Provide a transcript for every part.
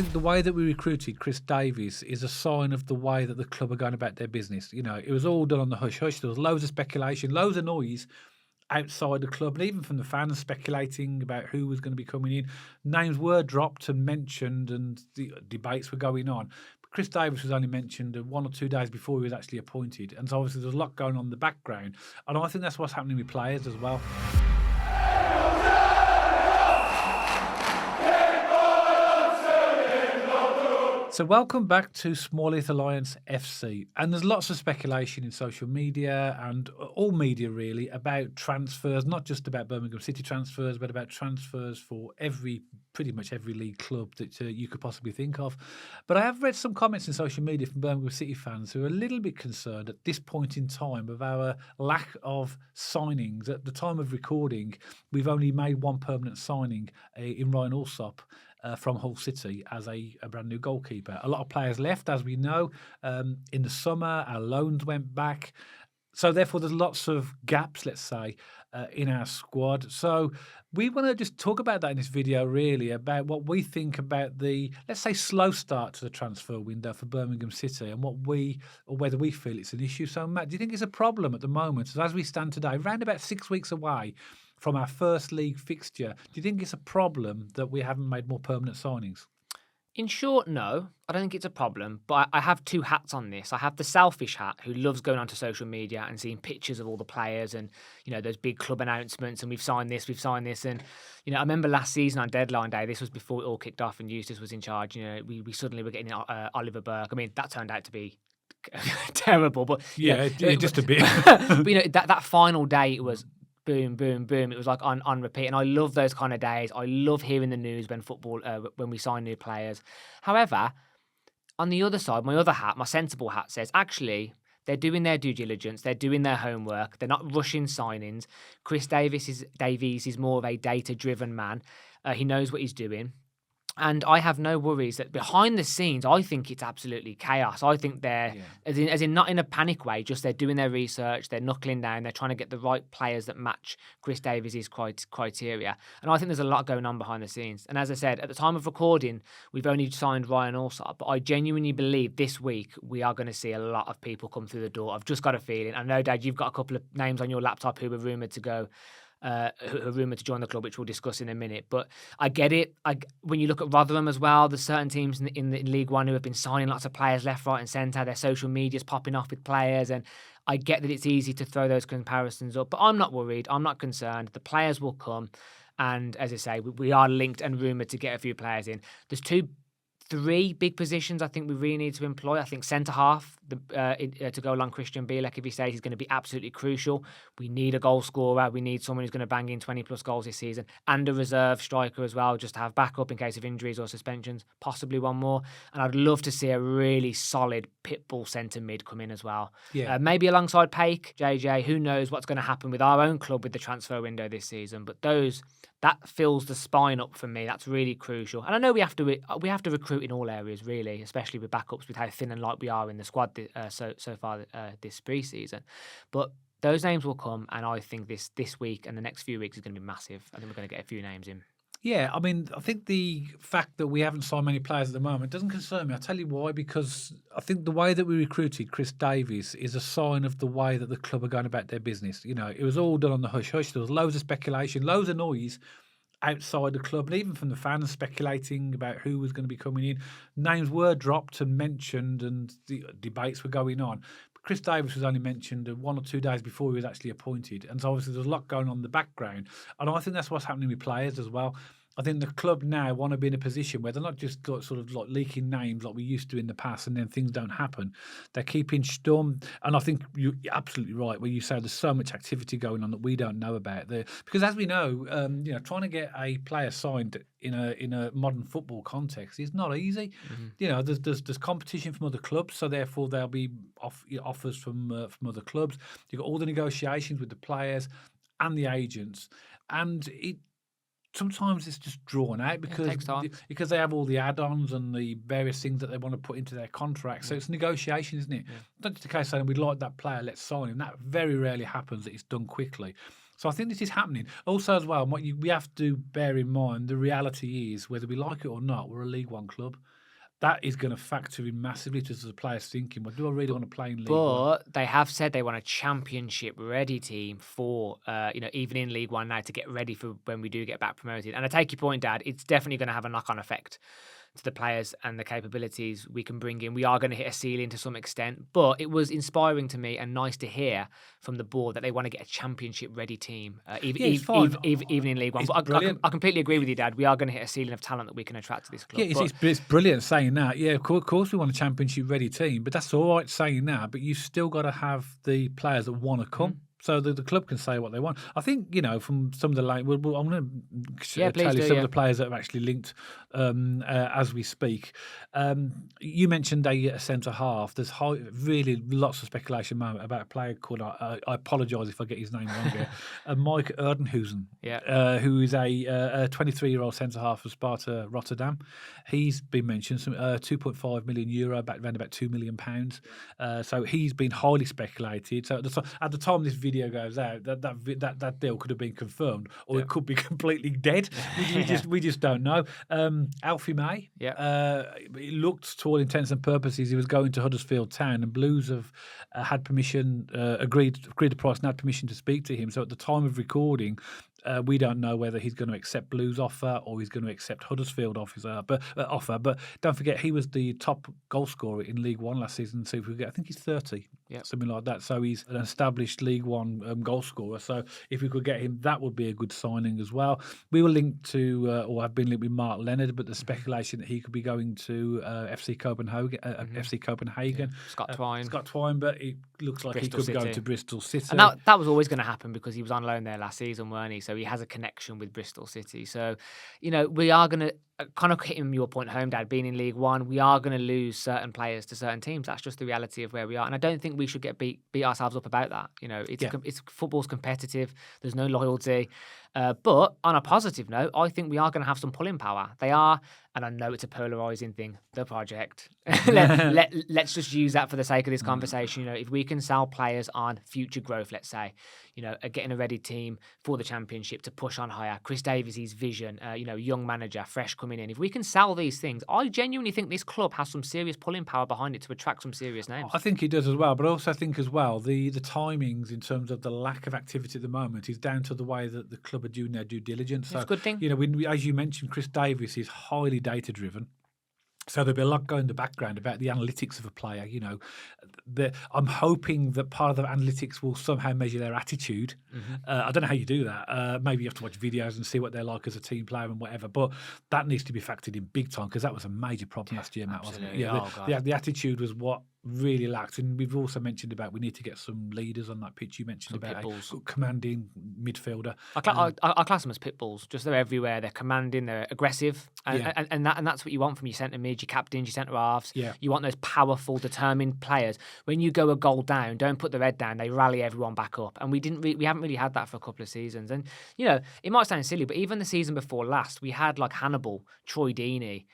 think the way that we recruited Chris Davies is a sign of the way that the club are going about their business. It was all done on the hush-hush. There was loads of speculation, loads of noise outside the club, and even from the fans speculating about who was going to be coming in. Names were dropped and mentioned, and the debates were going on. But Chris Davies was only mentioned 1 or 2 days before he was actually appointed, and so obviously there's a lot going on in the background. And I think that's what's happening with players as well. So welcome back to Small Earth Alliance FC. And there's lots of speculation in social media and all media really about transfers, not just about Birmingham City transfers, but about transfers for pretty much every league club that you could possibly think of. But I have read some comments in social media from Birmingham City fans who are a little bit concerned at this point in time of our lack of signings. At the time of recording, we've only made one permanent signing in Ryan Allsop. From Hull City as a brand new goalkeeper. A lot of players left, as we know. In the summer, our loans went back. So therefore, there's lots of gaps, let's say, in our squad. So we want to just talk about that in this video, really, about what we think about the, let's say, slow start to the transfer window for Birmingham City and whether we feel it's an issue. So, Matt, do you think it's a problem at the moment? So as we stand today, around about 6 weeks away from our first league fixture, do you think it's a problem that we haven't made more permanent signings? In short, no. I don't think it's a problem, but I have two hats on this. I have the selfish hat who loves going onto social media and seeing pictures of all the players and, those big club announcements and we've signed this. And, I remember last season on deadline day, this was before it all kicked off and Eustace was in charge. We suddenly were getting Oliver Burke. I mean, that turned out to be terrible, but just a bit. But, that final day, it was boom, boom, boom. It was like on repeat. And I love those kind of days. I love hearing the news when we sign new players. However, on the other side, my other hat, my sensible hat says, actually, they're doing their due diligence. They're doing their homework. They're not rushing signings. Chris Davies is more of a data-driven man. He knows what he's doing. And I have no worries that behind the scenes, I think it's absolutely chaos. I think they're, as in not in a panic way, just they're doing their research, they're knuckling down, they're trying to get the right players that match Chris Davies' criteria. And I think there's a lot going on behind the scenes. And as I said, at the time of recording, we've only signed Ryan Allsop, but I genuinely believe this week we are going to see a lot of people come through the door. I've just got a feeling. I know, Dad, you've got a couple of names on your laptop who are rumoured to go. Who are rumoured to join the club, which we'll discuss in a minute. But I get it. When you look at Rotherham as well, there's certain teams in League One who have been signing lots of players left, right and centre. Their social media's popping off with players, and I get that it's easy to throw those comparisons up. But I'm not worried. I'm not concerned. The players will come. And as I say, we are linked and rumoured to get a few players in. There's 3 big positions I think we really need to employ. I think centre-half, to go along Christian Bielek, if he stays, he's going to be absolutely crucial. We need a goal scorer. We need someone who's going to bang in 20-plus goals this season. And a reserve striker as well, just to have backup in case of injuries or suspensions, possibly one more. And I'd love to see a really solid pitbull centre mid come in as well. Yeah. Maybe alongside Paik, JJ. Who knows what's going to happen with our own club with the transfer window this season. But that fills the spine up for me. That's really crucial. And I know we have to recruit in all areas, really, especially with backups, with how thin and light we are in the squad so far this pre-season. But those names will come, and I think this week and the next few weeks is going to be massive. I think we're going to get a few names in. Yeah, I mean, I think the fact that we haven't signed many players at the moment doesn't concern me. I'll tell you why, because I think the way that we recruited Chris Davies is a sign of the way that the club are going about their business. It was all done on the hush-hush. There was loads of speculation, loads of noise outside the club, and even from the fans speculating about who was going to be coming in. Names were dropped and mentioned, and the debates were going on. But Chris Davies was only mentioned 1 or 2 days before he was actually appointed, and so obviously there's a lot going on in the background. And I think that's what's happening with players as well. I think the club now want to be in a position where they're not just sort of like leaking names like we used to in the past, and then things don't happen. They're keeping stum, and I think you're absolutely right where you say there's so much activity going on that we don't know about. Because as we know, trying to get a player signed in a modern football context is not easy. Mm-hmm. There's competition from other clubs, so therefore there'll be offers from other clubs. You've got all the negotiations with the players and the agents, and sometimes it's just drawn out because they have all the add-ons and the various things that they want to put into their contract. So it's negotiation, isn't it? Yeah. Not just the case saying we'd like that player, let's sign him. That very rarely happens that it's done quickly. So I think this is happening. Also, as well, we have to bear in mind, the reality is, whether we like it or not, we're a League One club. That is going to factor in massively to the players thinking, well, do I really want to play in League One? But they have said they want a championship-ready team for, even in League One now to get ready for when we do get back promoted. And I take your point, Dad. It's definitely going to have a knock-on effect to the players and the capabilities we can bring in. We are going to hit a ceiling to some extent, but it was inspiring to me and nice to hear from the board that they want to get a championship-ready team, even in League One. But I completely agree with you, Dad. We are going to hit a ceiling of talent that we can attract to this club. Yeah, it's brilliant saying that. Yeah, of course we want a championship-ready team, but that's all right saying that. But you've still got to have the players that want to come. Mm-hmm. So the club can say what they want. I think, from some of the I'm going to tell you some of the players that have actually linked as we speak. You mentioned a centre half. There's really lots of speculation about a player called, I apologise if I get his name wrong here, Mike Erdenhuizen, who is a 23-year-old centre half for Sparta Rotterdam. He's been mentioned, some €2.5 million, back around about £2 million. So he's been highly speculated. So at the time this video goes out, that deal could have been confirmed, or it could be completely dead. We just don't know. Alfie May, it looked to all intents and purposes he was going to Huddersfield Town, and Blues have had permission, agreed the price, and had permission to speak to him. So at the time of recording, we don't know whether he's going to accept Blues' offer or he's going to accept Huddersfield offer. But don't forget, he was the top goal scorer in League One last season. So if we get, I think he's 30, something like that. So he's an established League One goal scorer. So if we could get him, that would be a good signing as well. We were linked to, or have been linked with Mark Leonard, but the speculation that he could be going to FC Copenhagen. Scott Twine, but it looks like he could be going to Bristol City. And that was always going to happen because he was on loan there last season, weren't he? So he has a connection with Bristol City. So, we are going to kind of hitting your point home, Dad, being in League One, we are going to lose certain players to certain teams. That's just the reality of where we are. And I don't think we should get beat ourselves up about that. It's football's competitive. There's no loyalty. But on a positive note, I think we are going to have some pulling power. They are, and I know it's a polarising thing, the project. Let's just use that for the sake of this conversation. If we can sell players on future growth, let's say, getting a ready team for the championship to push on higher, Chris Davies' vision, young manager, fresh coming in. If we can sell these things, I genuinely think this club has some serious pulling power behind it to attract some serious names. I think it does as well, but I also think as well the timings in terms of the lack of activity at the moment is down to the way that the club are doing their due diligence. It's a good thing. As you mentioned, Chris Davies is highly data driven. So there'll be a lot going in the background about the analytics of a player. I'm hoping that part of the analytics will somehow measure their attitude. Mm-hmm. I don't know how you do that. Maybe you have to watch videos and see what they're like as a team player and whatever. But that needs to be factored in big time because that was a major problem last year, Matt, wasn't it? Yeah, the attitude was what really lacked. And we've also mentioned about we need to get some leaders on that pitch. You mentioned some about a commanding midfielder. I class them as pit bulls. Just they're everywhere. They're commanding. They're aggressive, and that's what you want from your centre mids, your captains, your centre halves. Yeah. You want those powerful, determined players. When you go a goal down, don't put their head down. They rally everyone back up, and we haven't really had that for a couple of seasons. And it might sound silly, but even the season before last, we had like Hannibal, Troy Deeney.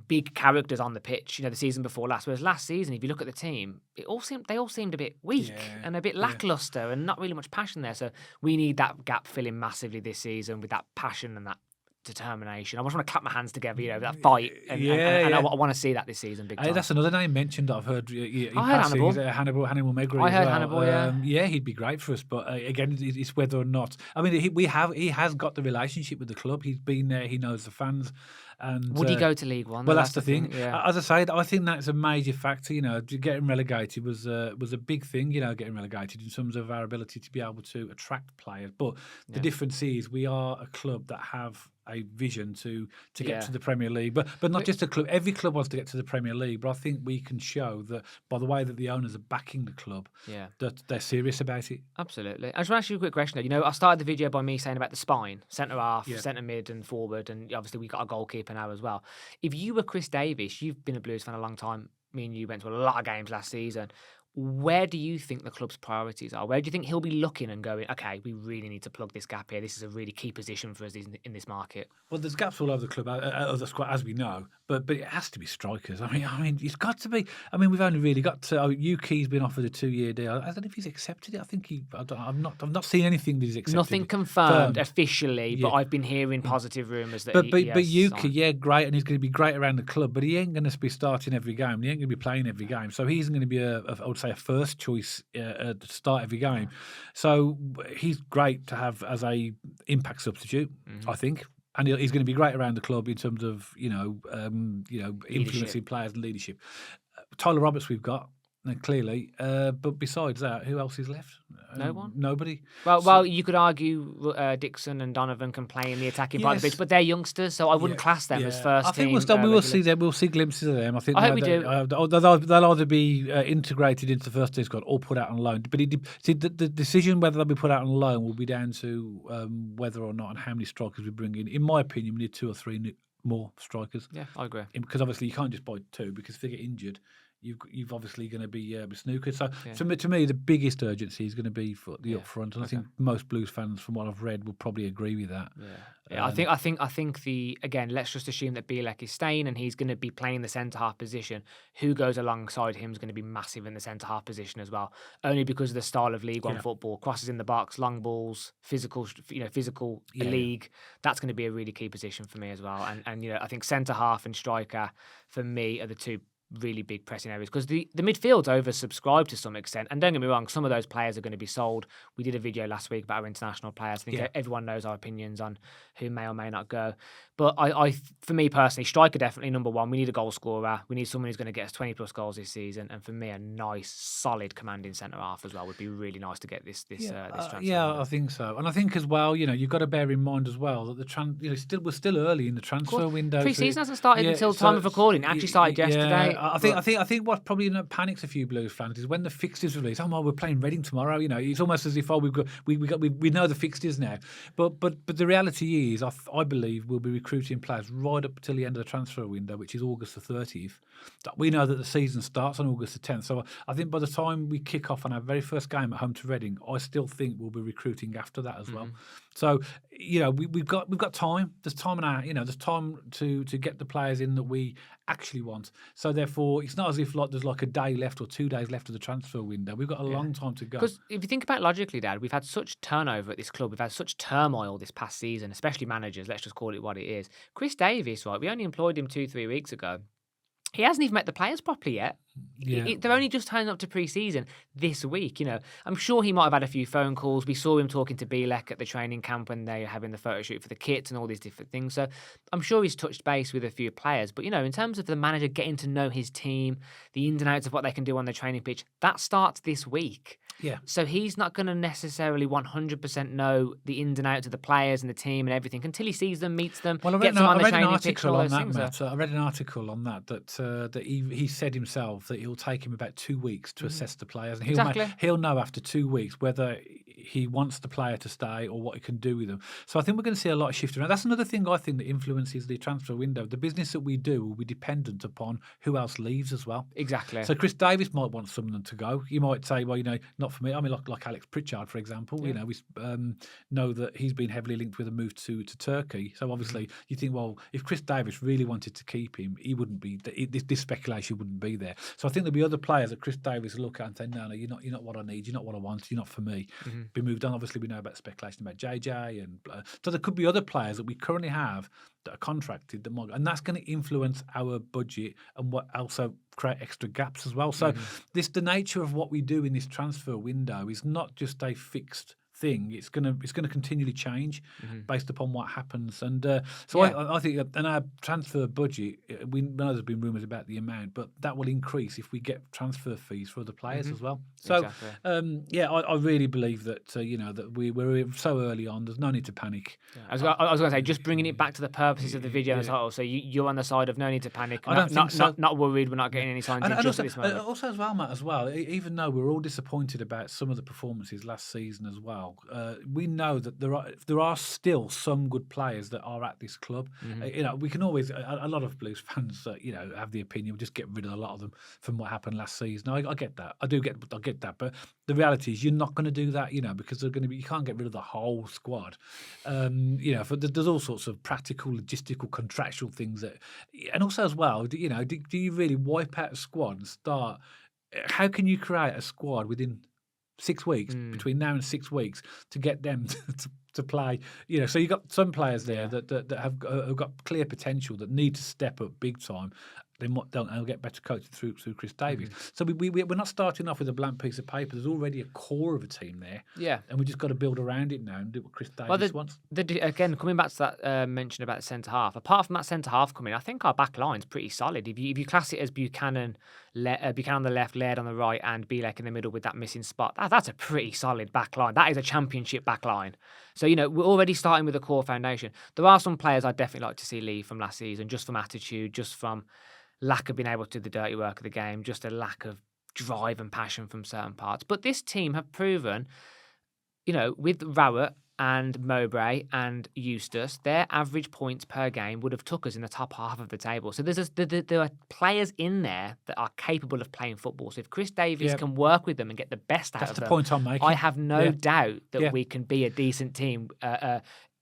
Big characters on the pitch, the season before last. Whereas last season, if you look at the team, they all seemed a bit weak and a bit lackluster and not really much passion there. So we need that gap filling massively this season with that passion and that determination. I just want to clap my hands together, that fight. And I want to see that this season big time. That's another name mentioned that I've heard Hannibal. Hannibal Megri. I heard Hannibal, he'd be great for us. But again, it's whether or not. I mean, he has got the relationship with the club. He's been there. He knows the fans. And would he go to League One? Well, that's the thing. Yeah. As I say, I think that's a major factor. Getting relegated was a big thing. Getting relegated in terms of our ability to be able to attract players. But the difference is we are a club that have a vision to get to the Premier League, but not just a club. Every club wants to get to the Premier League, but I think we can show that by the way that the owners are backing the club, that they're serious about it. Absolutely. I just want to ask you a quick question. I started the video by me saying about the spine, centre half, centre mid, and forward, and obviously we got a goalkeeper now as well. If you were Chris Davies, you've been a Blues fan a long time. Me and you went to a lot of games last season. Where do you think the club's priorities are? Where do you think he'll be looking and going, okay, we really need to plug this gap here. This is a really key position for us in this market. Well, there's gaps all over the club, as we know. But it has to be strikers. I mean, it's got to be. I mean, we've only really got to. Yuki's been offered a 2-year deal. I don't know if he's accepted it. I think I've not seen anything that he's accepted. Nothing confirmed Firmed. officially, but Yeah. I've been hearing positive rumours that But he has Yuki, signed. yeah, great, and he's going to be great around the club. But he ain't going to be starting every game. He ain't going to be playing every game. So he's going to be I would say a first choice to start every game. So he's great to have as a impact substitute, I think. And he's going to be great around the club in terms of influencing players and leadership. Tyler Roberts, we've got clearly, but besides that, who else is left? No one. Nobody. Well, you could argue Dixon and Donovan can play in the attacking part of the pitch, but they're youngsters, so I wouldn't class them as first. I think team, we will see them. We'll see glimpses of them. I think. I hope we do. They'll either be integrated into the first team squad or put out on loan. But the decision whether they'll be put out on loan will be down to whether or not and how many strikers we bring in. In my opinion, we need 2 or 3 more strikers. Yeah, I agree. Because obviously you can't just buy 2 because if they get injured, you've obviously going to be snookered. So to me, the biggest urgency is going to be for the up front, and I think most Blues fans, from what I've read, will probably agree with that. Yeah, I think let's just assume that Bielek is staying and he's going to be playing the centre half position. Who goes alongside him is going to be massive in the centre half position as well, only because of the style of League One football, crosses in the box, long balls, physical league. That's going to be a really key position for me as well. And I think centre half and striker for me are the 2 really big pressing areas, because the midfield's oversubscribed to some extent, and don't get me wrong, some of those players are going to be sold. We did a video last week about our international players. I think everyone knows our opinions on who may or may not go, but I for me personally, striker definitely number 1. We need a goal scorer. We need someone who's going to get us 20 plus goals this season, and for me, a nice solid commanding centre half as well would be really nice to get this transfer. I think so, and I think as well, you've got to bear in mind as well that we're still early in the transfer window. Pre-season hasn't started until time of recording. It actually started yesterday. I think what probably panics a few Blues fans is when the fixtures release. Oh, we're playing Reading tomorrow. It's almost as if we know the fixtures now. But the reality is, I believe we'll be recruiting players right up till the end of the transfer window, which is August the 30th. We know that the season starts on August the 10th. So I think by the time we kick off on our very first game at home to Reading, I still think we'll be recruiting after that as well. So we've got time. There's time there's time to get the players in that we actually want. So therefore, it's not as if there's a day left or 2 days left of the transfer window. We've got a long time to go. Because if you think about it logically, Dad, we've had such turnover at this club. We've had such turmoil this past season, especially managers. Let's just call it what it is. Chris Davies, right? We only employed him 2-3 weeks ago. He hasn't even met the players properly yet. They're only just turning up to pre-season this week. I'm sure he might have had a few phone calls. We saw him talking to Bielek at the training camp when they were having the photo shoot for the kits and all these different things. So I'm sure he's touched base with a few players. But, in terms of the manager getting to know his team, the ins and outs of what they can do on the training pitch, that starts this week. Yeah. So he's not going to necessarily 100% know the ins and outs of the players and the team and everything until he sees them, meets them, gets them on the training pitch and all those things. I read an article on that he said himself that it'll take him about 2 weeks to assess the players, and he'll know after 2 weeks whether he wants the player to stay or what he can do with them. So I think we're going to see a lot of shifting around. That's another thing I think that influences the transfer window. The business that we do will be dependent upon who else leaves as well. Exactly. So Chris Davies might want someone to go. You might say, well, not for me. I mean, like Alex Pritchard, for example. We know that he's been heavily linked with a move to Turkey. So obviously you think, well, if Chris Davies really wanted to keep him, he wouldn't be. This speculation wouldn't be there. So I think there'll be other players that Chris Davies will look at and say, no, you're not what I need. You're not what I want. You're not for me. Be moved on. Obviously, we know about speculation about JJ, and so there could be other players that we currently have that are contracted that might, and that's going to influence our budget and what also create extra gaps as well. So the nature of what we do in this transfer window is not just a fixed thing. It's going to continually change based upon what happens, and I think in our transfer budget, we know there's been rumours about the amount, but that will increase if we get transfer fees for other players as well. So I really believe that that we're so early on. There's no need to panic. I was going to say, just bringing it back to the purposes of the video and title. So you're on the side of no need to panic. I don't think so. Not worried. We're not getting any signs just at this moment. Also as well, Matt, even though we're all disappointed about some of the performances last season as well. well, we know that there are still some good players that are at this club. We can always a lot of Blues fans, have the opinion we'll just get rid of a lot of them from what happened last season. I get that. I get that. But the reality is, you're not going to do that, because they're going to be. You can't get rid of the whole squad. There's all sorts of practical, logistical, contractual things and also as well, do you really wipe out a squad and start? How can you create a squad within 6 weeks, between now and 6 weeks, to get them to play? So you've got some players there that have got clear potential that need to step up big time. They'll get better coaching through Chris Davies. So we're not starting off with a blank piece of paper. There's already a core of a team there. Yeah. And we just got to build around it now and do what Chris Davies wants. Again, coming back to that mention about the centre half, apart from that centre half coming, I think our back line's pretty solid. If you class it as Buchanan on the left, Laird on the right, and Bielek in the middle with that missing spot, that's a pretty solid back line. That is a championship back line. So, we're already starting with a core foundation. There are some players I'd definitely like to see leave from last season, just from attitude, just from lack of being able to do the dirty work of the game, just a lack of drive and passion from certain parts. But this team have proven, with Rowett and Mowbray and Eustace, their average points per game would have took us in the top half of the table. So there are players in there that are capable of playing football. So if Chris Davies can work with them and get the best out of them, that's the point I'm making. I have no doubt that we can be a decent team,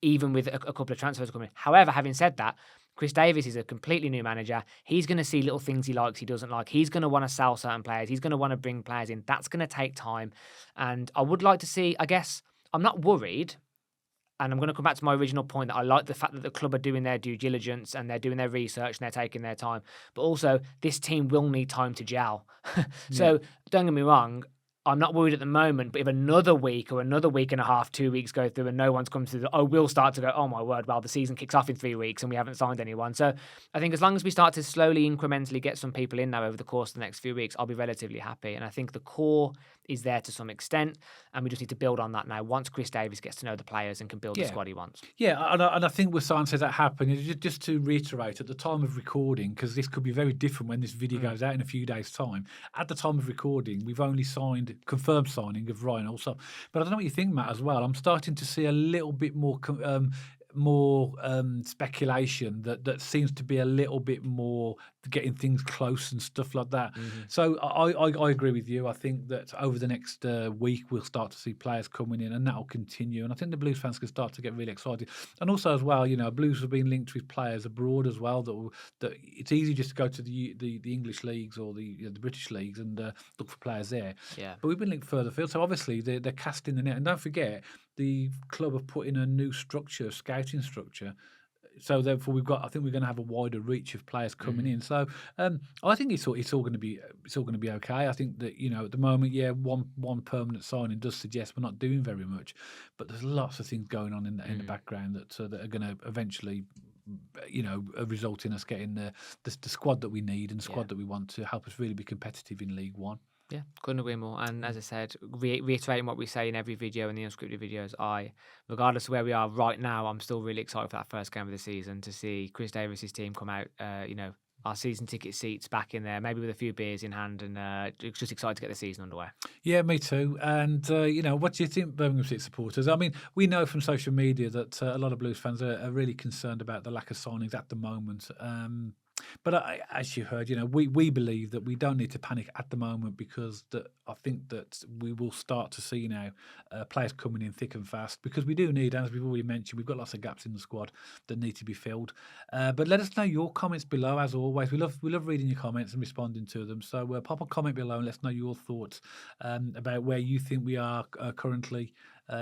even with a couple of transfers coming. However, having said that, Chris Davies is a completely new manager. He's going to see little things he likes, he doesn't like. He's going to want to sell certain players. He's going to want to bring players in. That's going to take time. And I would like to see, I guess, I'm not worried. And I'm going to come back to my original point that I like the fact that the club are doing their due diligence and they're doing their research and they're taking their time. But also, this team will need time to gel. So don't get me wrong, I'm not worried at the moment, but if another week or another week and a half, 2 weeks go through and no one's come through, we'll start to go, oh my word, well, the season kicks off in 3 weeks and we haven't signed anyone. So I think as long as we start to slowly, incrementally get some people in now over the course of the next few weeks, I'll be relatively happy. And I think the core is there to some extent, and we just need to build on that now once Chris Davies gets to know the players and can build the squad he wants. Yeah, and I think we're starting to see that happen. Just to reiterate, at the time of recording, because this could be very different when this video goes out in a few days' time, at the time of recording, we've only confirmed signing of Ryan also. But I don't know what you think, Matt, as well. I'm starting to see a little bit more speculation that seems to be a little bit more getting things close and stuff like that. So I agree with you. I think that over the next week we'll start to see players coming in, and that will continue. And I think the Blues fans can start to get really excited. And also as well, Blues have been linked with players abroad as well. That it's easy just to go to the English leagues or the British leagues and look for players there. Yeah. But we've been linked further afield. So obviously they're casting the net. And don't forget, the club have put in a new scouting structure. So therefore, I think we're going to have a wider reach of players coming in. So I think it's all going to be okay. I think that at the moment, one permanent signing does suggest we're not doing very much, but there's lots of things going on in the background that are going to eventually result in us getting the squad that we need and the squad that we want to help us really be competitive in League One. Yeah, couldn't agree more. And as I said, reiterating what we say in every video and the unscripted videos, regardless of where we are right now, I'm still really excited for that first game of the season to see Chris Davies' team come out, our season ticket seats back in there, maybe with a few beers in hand, and just excited to get the season underway. Yeah, me too. And, what do you think, Birmingham City supporters? I mean, we know from social media that a lot of Blues fans are really concerned about the lack of signings at the moment. But as you heard, we believe that we don't need to panic at the moment because I think that we will start to see now players coming in thick and fast because we do need, as we've already mentioned, we've got lots of gaps in the squad that need to be filled. But let us know your comments below, as always. We love reading your comments and responding to them. So pop a comment below and let us know your thoughts about where you think we are currently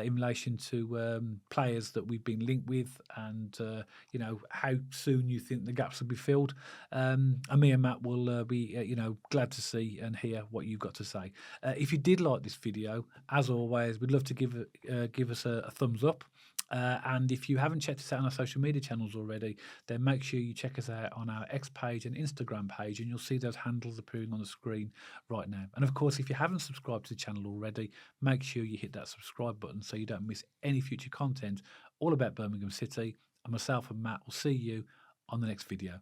in relation to players that we've been linked with and, how soon you think the gaps will be filled. And me and Matt will be, glad to see and hear what you've got to say. If you did like this video, as always, we'd love to give us a thumbs up. And if you haven't checked us out on our social media channels already, then make sure you check us out on our X page and Instagram page, and you'll see those handles appearing on the screen right now. And of course, if you haven't subscribed to the channel already, make sure you hit that subscribe button so you don't miss any future content all about Birmingham City. And myself and Matt will see you on the next video.